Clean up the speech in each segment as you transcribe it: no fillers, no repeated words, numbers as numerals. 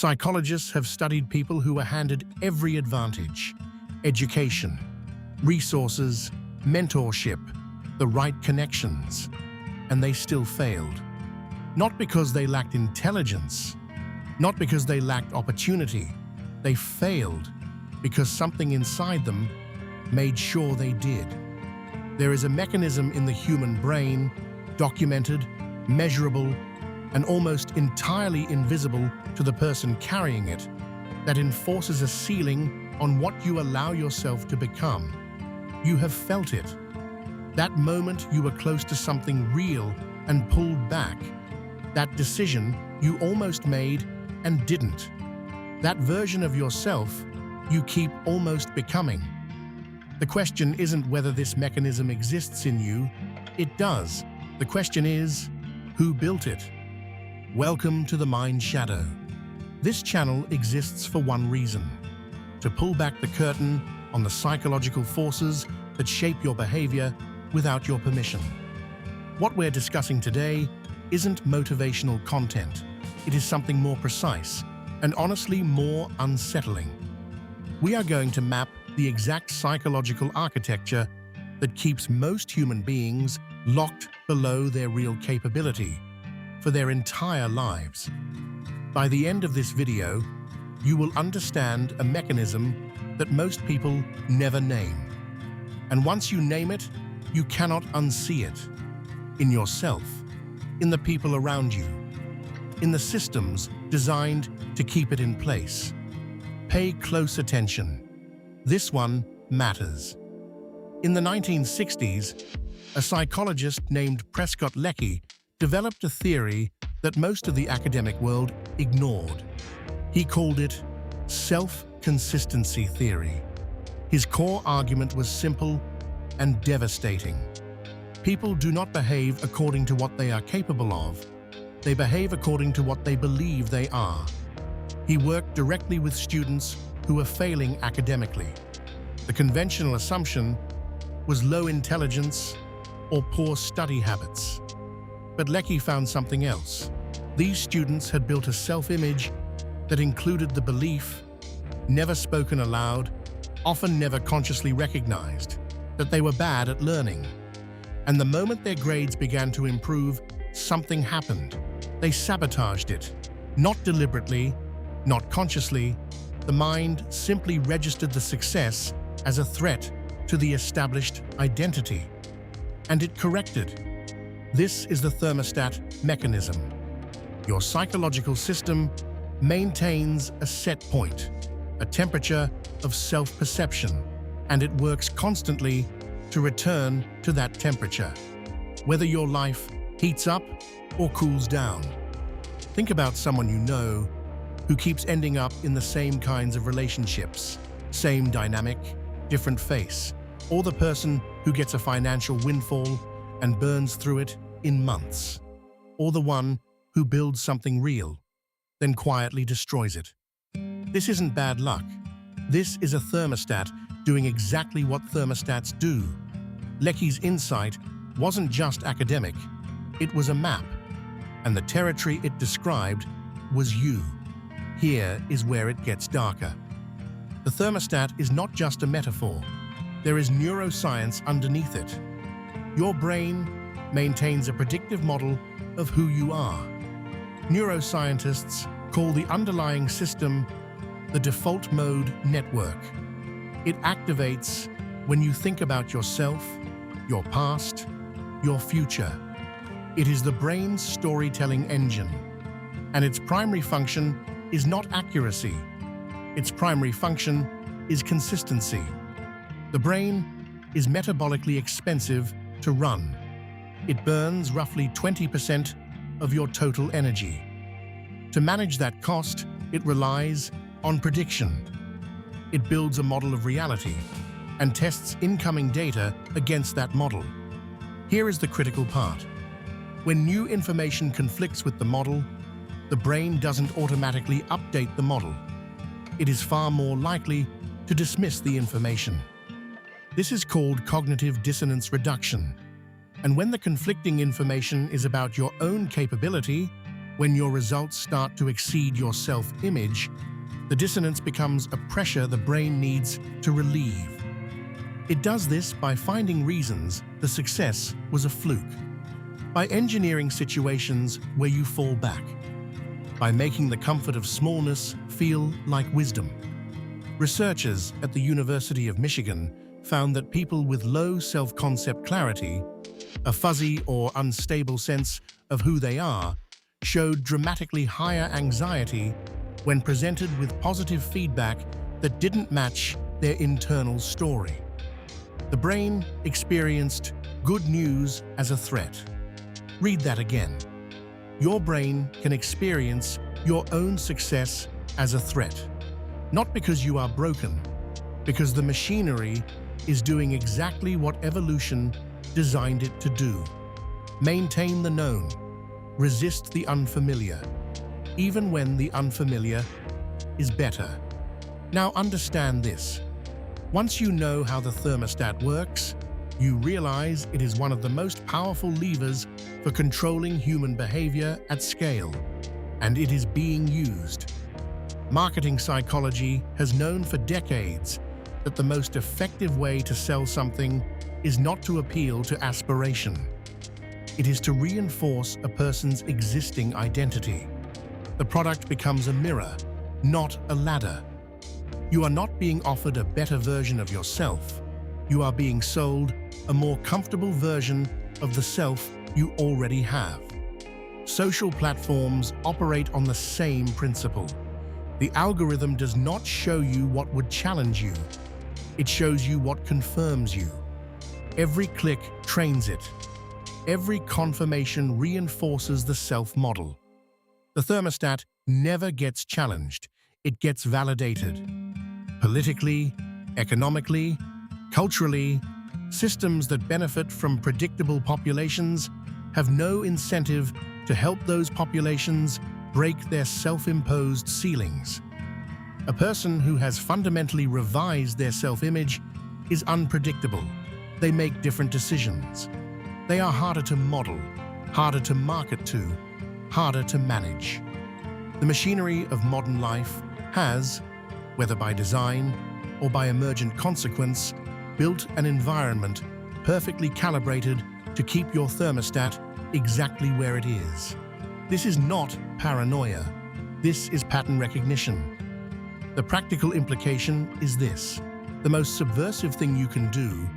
Psychologists have studied people who were handed every advantage: education, resources, mentorship, the right connections, and they still failed. Not because they lacked intelligence, not because they lacked opportunity. They failed because something inside them made sure they did. There is a mechanism in the human brain, documented, measurable, and almost entirely invisible to the person carrying it, that enforces a ceiling on what you allow yourself to become. You have felt it. That moment you were close to something real and pulled back. That decision you almost made and didn't. That version of yourself you keep almost becoming. The question isn't whether this mechanism exists in you. It does. The question is, who built it? Welcome to TheMindShadow. This channel exists for one reason: to pull back the curtain on the psychological forces that shape your behavior without your permission. What we're discussing today isn't motivational content. It is something more precise and honestly more unsettling. We are going to map the exact psychological architecture that keeps most human beings locked below their real capability for their entire lives. By the end of this video, you will understand a mechanism that most people never name. And once you name it, you cannot unsee it. In yourself, in the people around you, in the systems designed to keep it in place. Pay close attention. This one matters. In the 1960s, a psychologist named Prescott Leckey developed a theory that most of the academic world ignored. He called it self-consistency theory. His core argument was simple and devastating. People do not behave according to what they are capable of. They behave according to what they believe they are. He worked directly with students who were failing academically. The conventional assumption was low intelligence or poor study habits. But Leckey found something else. These students had built a self-image that included the belief, never spoken aloud, often never consciously recognized, that they were bad at learning. And the moment their grades began to improve, something happened. They sabotaged it. Not deliberately, not consciously. The mind simply registered the success as a threat to the established identity. And it corrected. This is the thermostat mechanism. Your psychological system maintains a set point, a temperature of self-perception, and it works constantly to return to that temperature, whether your life heats up or cools down. Think about someone you know who keeps ending up in the same kinds of relationships, same dynamic, different face, or the person who gets a financial windfall and burns through it in months, or the one who builds something real, then quietly destroys it. This isn't bad luck. This is a thermostat doing exactly what thermostats do. Leckey's insight wasn't just academic, it was a map, and the territory it described was you. Here is where it gets darker. The thermostat is not just a metaphor. There is neuroscience underneath it. Your brain maintains a predictive model of who you are. Neuroscientists call the underlying system the default mode network. It activates when you think about yourself, your past, your future. It is the brain's storytelling engine, and its primary function is not accuracy. Its primary function is consistency. The brain is metabolically expensive to run. It burns roughly 20% of your total energy. To manage that cost, it relies on prediction. It builds a model of reality and tests incoming data against that model. Here is the critical part. When new information conflicts with the model, the brain doesn't automatically update the model. It is far more likely to dismiss the information. This is called cognitive dissonance reduction. And when the conflicting information is about your own capability, When your results start to exceed your self-image, the dissonance becomes a pressure the brain needs to relieve. It does this by finding reasons the success was a fluke, by engineering situations where you fall back, by making the comfort of smallness feel like wisdom. Researchers at the University of Michigan found that people with low self-concept clarity, a fuzzy or unstable sense of who they are, showed dramatically higher anxiety when presented with positive feedback that didn't match their internal story. The brain experienced good news as a threat. Read that again. Your brain can experience your own success as a threat, not because you are broken, because the machinery is doing exactly what evolution designed it to do. Maintain the known, resist the unfamiliar, even when the unfamiliar is better. Now understand this. Once you know how the thermostat works, you realize it is one of the most powerful levers for controlling human behavior at scale, and it is being used. Marketing psychology has known for decades that the most effective way to sell something is not to appeal to aspiration. It is to reinforce a person's existing identity. The product becomes a mirror, not a ladder. You are not being offered a better version of yourself. You are being sold a more comfortable version of the self you already have. Social platforms operate on the same principle. The algorithm does not show you what would challenge you. It shows you what confirms you. Every click trains it. Every confirmation reinforces the self-model. The thermostat never gets challenged. It gets validated. Politically, economically, culturally, systems that benefit from predictable populations have no incentive to help those populations break their self-imposed ceilings. A person who has fundamentally revised their self-image is unpredictable. They make different decisions. They are harder to model, harder to market to, harder to manage. The machinery of modern life has, whether by design or by emergent consequence, built an environment perfectly calibrated to keep your thermostat exactly where it is. This is not paranoia. This is pattern recognition. The practical implication is this: the most subversive thing you can do,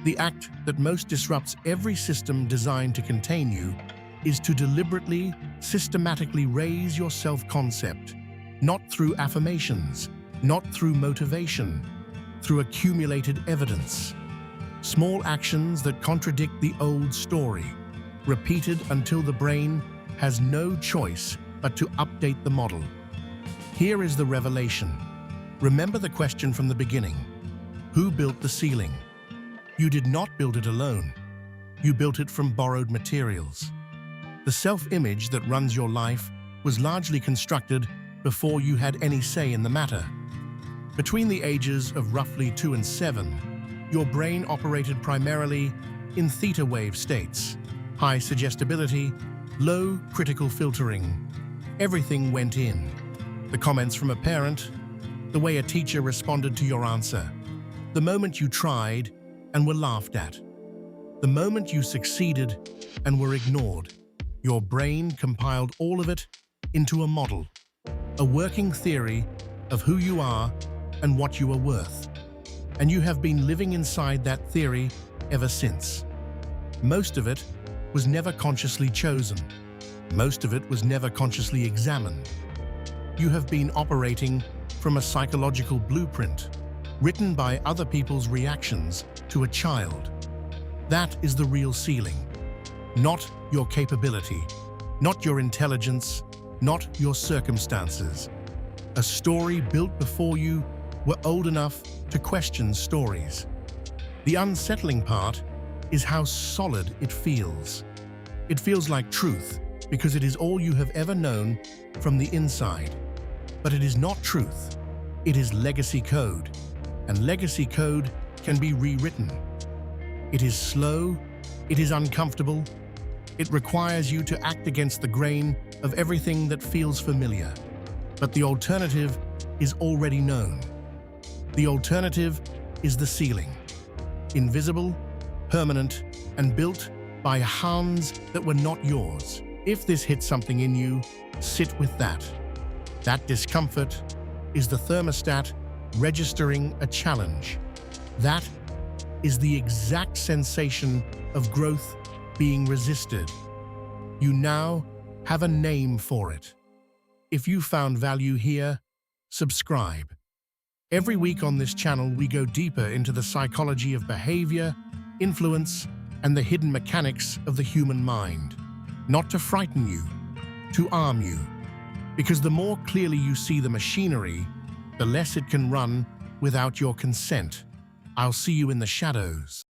the act that most disrupts every system designed to contain you, is to deliberately, systematically raise your self-concept, not through affirmations, not through motivation, through accumulated evidence. Small actions that contradict the old story, repeated until the brain has no choice but to update the model. Here is the revelation. Remember the question from the beginning. Who built the ceiling? You did not build it alone. You built it from borrowed materials. The self-image that runs your life was largely constructed before you had any say in the matter. Between the ages of roughly 2 and 7, your brain operated primarily in theta wave states, high suggestibility, low critical filtering. Everything went in. The comments from a parent, the way a teacher responded to your answer, the moment you tried and were laughed at, the moment you succeeded and were ignored. Your brain compiled all of it into a model, a working theory of who you are and what you are worth. And you have been living inside that theory ever since. Most of it was never consciously chosen. Most of it was never consciously examined. You have been operating from a psychological blueprint written by other people's reactions to a child. That is the real ceiling. Not your capability, not your intelligence, not your circumstances. A story built before you were old enough to question stories. The unsettling part is how solid it feels. It feels like truth because it is all you have ever known from the inside. But it is not truth. It is legacy code, and legacy code can be rewritten. It is slow, it is uncomfortable, it requires you to act against the grain of everything that feels familiar. But the alternative is already known. The alternative is the ceiling. Invisible, permanent, and built by hands that were not yours. If this hits something in you, sit with that. That discomfort is the thermostat registering a challenge. That is the exact sensation of growth being resisted. You now have a name for it. If you found value here, subscribe. Every week on this channel, we go deeper into the psychology of behavior, influence, and the hidden mechanics of the human mind. Not to frighten you, to arm you. Because the more clearly you see the machinery, the less it can run without your consent. I'll see you in the shadows.